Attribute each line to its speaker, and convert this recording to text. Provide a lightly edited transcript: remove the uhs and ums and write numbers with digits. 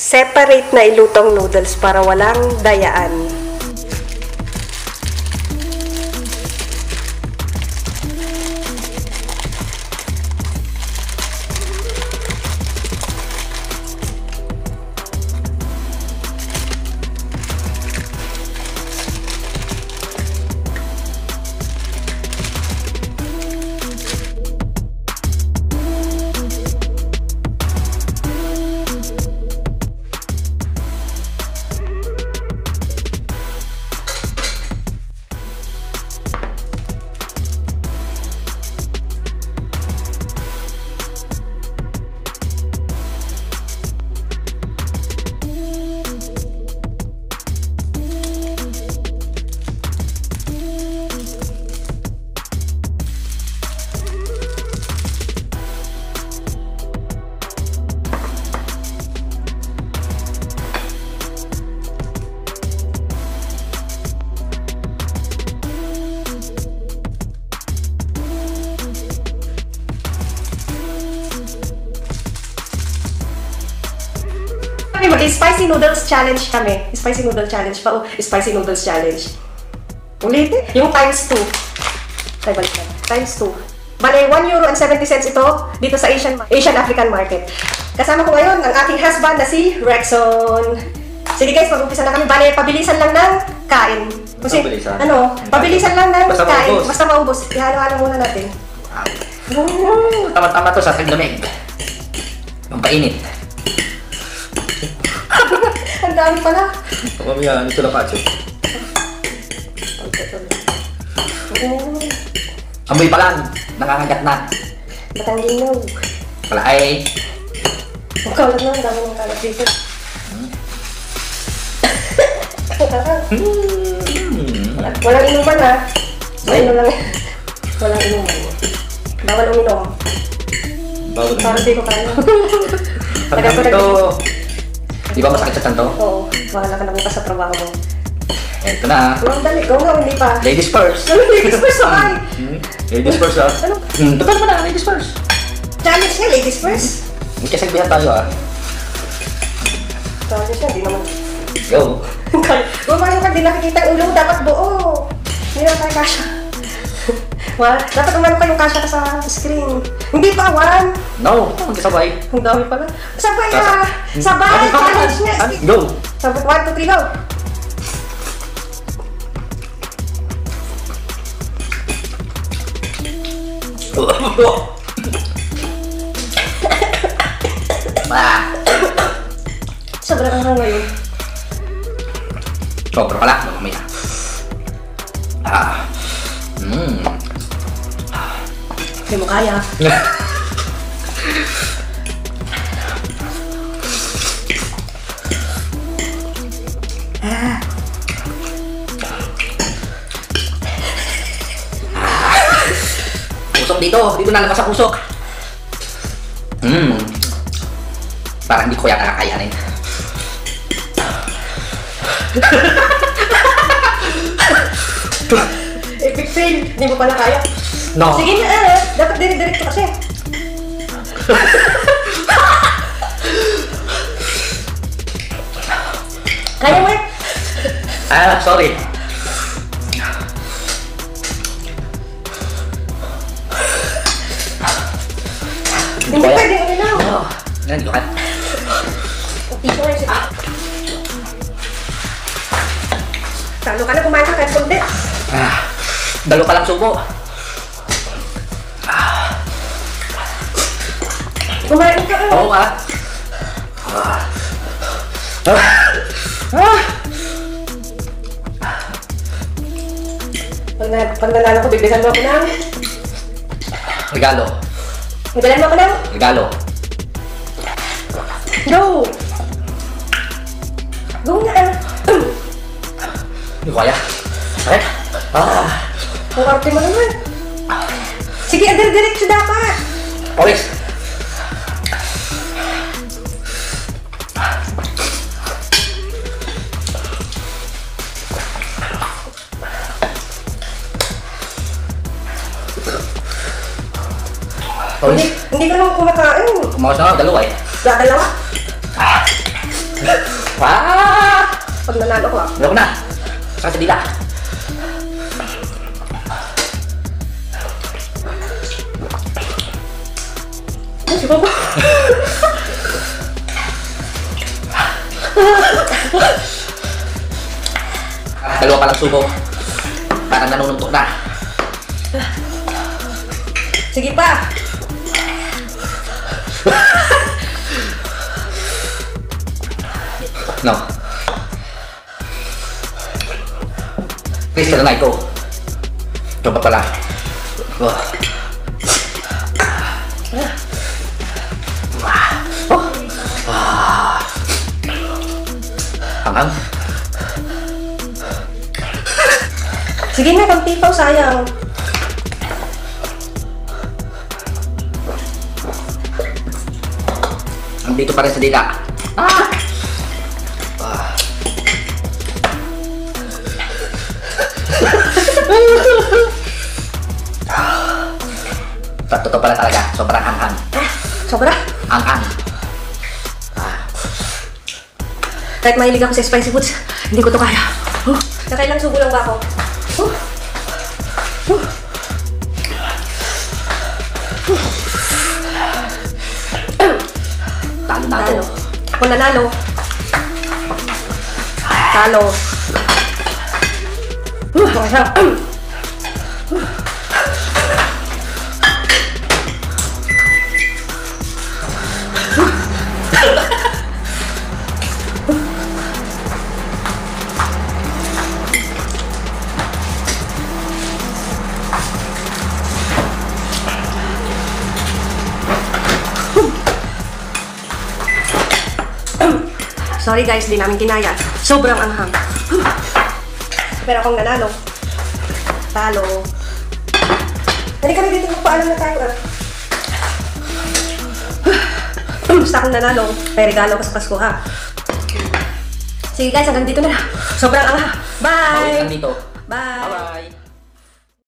Speaker 1: Separate na ilutong noodles para walang dayaan. Spicy noodles challenge kami. Spicy noodle challenge pa. Spicy noodles challenge. Ulitin. Yung times 2. Ay, balik na. Times 2. Bale, €1.70 ito dito sa Asian African market. Kasama ko ngayon ang aking husband na si Rexon. Sige guys, mag-umpisa na kami. Bale, pabilisan lang ng kain. Kasi, pabilisan lang ng kain. Basta maubos. Ihalo-halo muna natin.
Speaker 2: Tama-tama to sa taglamig. Yung painit.
Speaker 1: Ang dami pala.
Speaker 2: Mamaya, ito na patso. Amoy pa lang. Nangangagat na.
Speaker 1: Matanginaw.
Speaker 2: Pala ay...
Speaker 1: Ang kalat na. Ang dami ng kalat dito. Walang inuman ha. Mainom lang. Walang inuman. Bawal uminom.
Speaker 2: Bawal uminom.
Speaker 1: Parang di ko kaya.
Speaker 2: Pagkakot ito... Di ba masakit sa tanto?
Speaker 1: Oo. Bahala ka na bukas sa trabaho mo.
Speaker 2: Ito na.
Speaker 1: Ang dali. Go nga, hindi pa.
Speaker 2: Ladies first.
Speaker 1: Ladies first, okay.
Speaker 2: Ladies first ah.
Speaker 1: Ano?
Speaker 2: Total mo na, ladies first.
Speaker 1: Challenge nga, ladies first.
Speaker 2: Magkasagbihan tayo ah.
Speaker 1: Challenge nga, di naman.
Speaker 2: Go.
Speaker 1: Paano ka di nakikita ang ulo mo? Dapat buo. Hindi na tayo kasha. Dapat umano kayong kasha ka sa screen. Hindi pa, one.
Speaker 2: No, magkasabay.
Speaker 1: Ang dami pala. Sabay ah! Sabay! Challenge nga!
Speaker 2: Go!
Speaker 1: Sabay, 1, 2, 3, go! Sobrang ang ngayon.
Speaker 2: Sobra pala, mamaya.
Speaker 1: Hindi mo kaya.
Speaker 2: Pusok dito. Dito na labas sa pusok. Parang hindi ko yata kakayanin.
Speaker 1: Epic fail. Hindi mo pala kaya.
Speaker 2: No.
Speaker 1: Sige na, dapat dire-diretso kasi. Kaya mo eh.
Speaker 2: Sorry.
Speaker 1: Hindi pwede mo rin ako.
Speaker 2: Hindi ko kaya.
Speaker 1: Tissue nga siya. Talo ka na, kumain ka kahit kundi.
Speaker 2: Dalo pa lang subo.
Speaker 1: Kumain ka na.
Speaker 2: Oo ah.
Speaker 1: Pag nanalo ko, bibisan mo ako ng...
Speaker 2: Regalo.
Speaker 1: Bibilan mo ako ng...
Speaker 2: Regalo.
Speaker 1: Go! Go nga!
Speaker 2: Hindi ko kaya. Sakit.
Speaker 1: Ang arte mo naman. Sige, diretso dapat.
Speaker 2: Always.
Speaker 1: Hindi ka naman kumakain.
Speaker 2: Kumakas na ako, dalawa eh.
Speaker 1: Dalawa? Pag nanalo ko ah.
Speaker 2: Ano ko na? Saka sa dila.
Speaker 1: Ay, siguro ba?
Speaker 2: Dalawa pa lang subo. Parang nanununtok na.
Speaker 1: Sige pa.
Speaker 2: No. Please, ka na ito. Ito pa pala. Oh. Hanghang.
Speaker 1: Sige na, konti pa, sayang.
Speaker 2: Andito pa rin sa dila. Totoo pala talaga. Sobrang hanghang.
Speaker 1: Sobra.
Speaker 2: Hanghang.
Speaker 1: Kahit mahilig ako sa spicy foods, hindi ko to kaya. Nakailang subo lang ba ako?
Speaker 2: Talo na ako.
Speaker 1: Talo. Ako nanalo. Talo. Masarap. Sorry guys, di namin kinaya. Sobrang anghang. Pero akong nanalo. Talo. Halika na dito, magpaalam na tayo. Basta akong nanalo. May regalo ko sa Pasko ha. Sige guys, hanggang dito na. Sobrang anghang. Bye!
Speaker 2: Dito.
Speaker 1: Bye!
Speaker 2: Bye-bye.